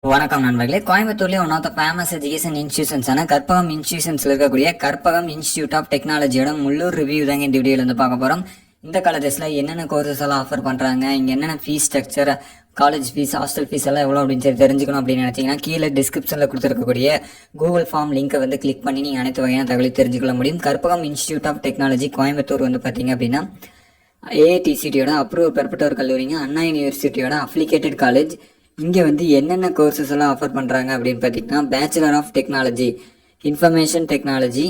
வணக்கம் நண்பர்களே. கோயம்புத்தூர்லேயே one of the famous education இன்ஸ்டியூஷன்ஸான கற்பகம் இன்ஸ்டியூஷன்ஸில் இருக்கக்கூடிய கற்பகம் இன்ஸ்டியூட் ஆஃப் டெக்னாலஜியோட முள்ளூர் ரிவ்யூ தாங்க இந்த வீடியோவில் வந்து பார்க்க போகிறோம். இந்த காலேஜஸில் என்னென்ன கோர்சஸ் எல்லாம் ஆஃபர் பண்ணுறாங்க, இங்கே என்னென்ன fees structure, college fees, hostel fees எல்லாம் எவ்வளோ அப்படின்னு சொல்லி தெரிஞ்சுக்கணும் அப்படின்னு நினச்சிங்கன்னா கீழே டிஸ்கிரிப்ஷனில் கொடுத்துருக்கக்கூடிய கூகுள் ஃபார்ம் லிங்கை வந்து கிளிக் பண்ணி நீங்கள் அனைத்து வகையான தகவலை தெரிஞ்சுக்கொள்ள முடியும். Karpagam institute of technology Coimbatore வந்து பார்த்தீங்க அப்படின்னா ஏஐடிசிடியோட அப்ரூவ் பெறப்பட்ட ஒரு கல்லூரிங்க, அண்ணா யூனிவர்சிட்டியோட அப்ளிகேட்டட் காலேஜ். இங்கே வந்து என்னென்ன கோர்சஸ் எல்லாம் ஆஃபர் பண்ணுறாங்க அப்படின்னு பார்த்தீங்கன்னா bachelor of technology information technology,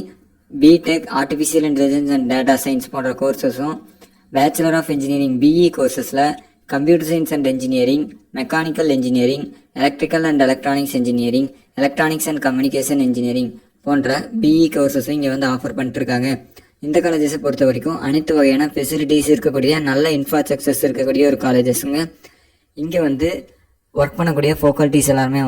BTech artificial intelligence and data science போன்ற கோர்சஸும், பேச்சுலர் ஆஃப் இன்ஜினியரிங் பிஇ கோர்சஸில் computer science and engineering, mechanical engineering, electrical and electronics engineering, electronics and communication engineering போன்ற BE கோர்சஸும் இங்கே வந்து ஆஃபர் பண்ணிட்டுருக்காங்க. இந்த காலேஜஸை பொறுத்த வரைக்கும் அனைத்து வகையான ஃபெசிலிட்டிஸ் இருக்கக்கூடிய நல்ல இன்ஃப்ராஸ்ட்ரக்சர்ஸ் இருக்கக்கூடிய ஒரு காலேஜஸுங்க. இங்கே வந்து ஒர்க் பண்ணக்கூடிய ஃபேக்கல்ட்டிஸ் எல்லாருமே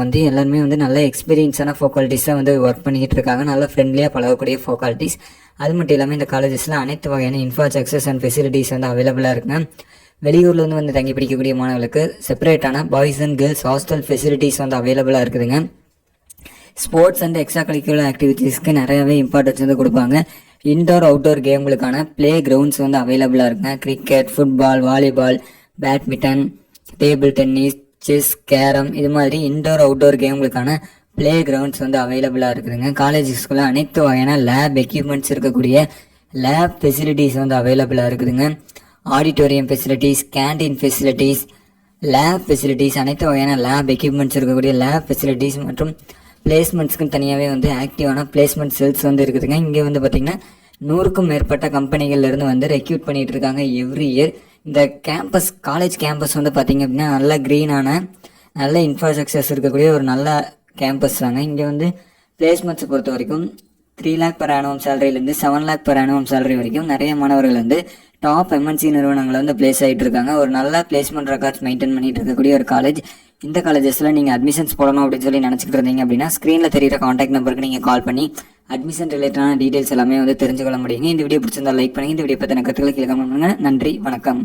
வந்து நல்ல எக்ஸ்பீரியன்ஸான ஃபேக்கல்ட்டிஸாக வந்து ஒர்க் பண்ணிக்கிட்டு இருக்காங்க. நல்ல ஃப்ரெண்ட்லியாக பழகக்கூடிய ஃபேக்கல்ட்டிஸ். அது மட்டும் இல்லாமல் இந்த காலேஜஸில் அனைத்து வகையான இன்ஃப்ராஸ்ட்ரக்சர்ஸ் அண்ட் ஃபெசிலிட்டிஸ் வந்து அவைலபிளாக இருக்குங்க. வெளியூரில் வந்து தங்கி படிக்கக்கூடிய மாணவர்களுக்கு செப்பரேட்டான boys and girls hostel facilities வந்து அவைலபிளாக இருக்குதுங்க. ஸ்போர்ட்ஸ் அண்ட் எக்ஸ்ட்ரா கரிக்குலர் ஆக்டிவிட்டீஸ்க்கு நிறையாவே இம்பார்ட்டன்ஸ் வந்து கொடுப்பாங்க. இன்டோர் அவுட்டோர் கேம்களுக்கான ப்ளே கிரவுண்ட்ஸ் வந்து அவைலபிளாக இருக்குங்க. Cricket, football, volleyball, badminton, table tennis, chess, carrom இது மாதிரி இன்டோர் அவுட்டோர் கேம்களுக்கான ப்ளே கிரவுண்ட்ஸ் வந்து அவைலபிளாக இருக்குதுங்க. காலேஜஸ்க்குள்ள அனைத்து வகையான லேப் எக்யூப்மெண்ட்ஸ் இருக்கக்கூடிய லேப் ஃபெசிலிட்டிஸ் வந்து அவைலபிளாக இருக்குதுங்க. Auditorium facilities, canteen facilities, lab facilities, அனைத்து வகையான லேப் எக்யூப்மெண்ட்ஸ் இருக்கக்கூடிய லேப் ஃபெசிலிட்டிஸ் மற்றும் பிளேஸ்மெண்ட்ஸ்க்குன்னு தனியாகவே வந்து ஆக்டிவான பிளேஸ்மெண்ட் செல்ஸ் வந்து இருக்குதுங்க. இங்கே வந்து பார்த்திங்கன்னா 100க்கும் மேற்பட்ட கம்பெனிகள்லேருந்து வந்து ரெக்யூட் பண்ணிகிட்டு இருக்காங்க எவ்ரி இயர். இந்த கேம்பஸ், காலேஜ் கேம்பஸ் வந்து பார்த்திங்க அப்படின்னா நல்ல க்ரீனான நல்ல இன்ஃப்ராஸ்ட்ரக்சர்ஸ் இருக்கக்கூடிய ஒரு நல்ல கேம்பஸ் தாங்க. இங்கே வந்து பிளேஸ்மெண்ட்ஸை பொறுத்த வரைக்கும் 3 lakh per annum சேலரியிலேருந்து 7 lakh per annum salary வரைக்கும் நிறைய மாணவர்கள் வந்து டாப் எம்என்சி நிறுவனங்களில் வந்து பிளேஸ் ஆகிட்டு இருக்காங்க. ஒரு நல்ல பிளேஸ்மெண்ட் ரெக்கார்ட்ஸ் மெயின்டைன் பண்ணிட்டு இருக்கக்கூடிய ஒரு காலேஜ். இந்த காலேஜஸில் நீங்கள் அட்மிஷன்ஸ் போடணும் அப்படின்னு சொல்லி நினச்சிக்கிட்டு இருந்தீங்க அப்படின்னா ஸ்க்ரீனில் தெரியிற காண்டாக்ட் நம்பருக்கு நீங்கள் கால் பண்ணி அட்மிஷன் ரிலேட்டடான டீட்டெயில்ஸ் எல்லாமே வந்து தெரிஞ்சுக்கொள்ள முடியுங்க. இந்த வீடியோ பிடிச்சிருந்தா லைக் பண்ணுங்கள். இந்த வீடியோ பற்றின கருத்துக்களை கீழே கமெண்ட் பண்ணுங்கள். நன்றி, வணக்கம்.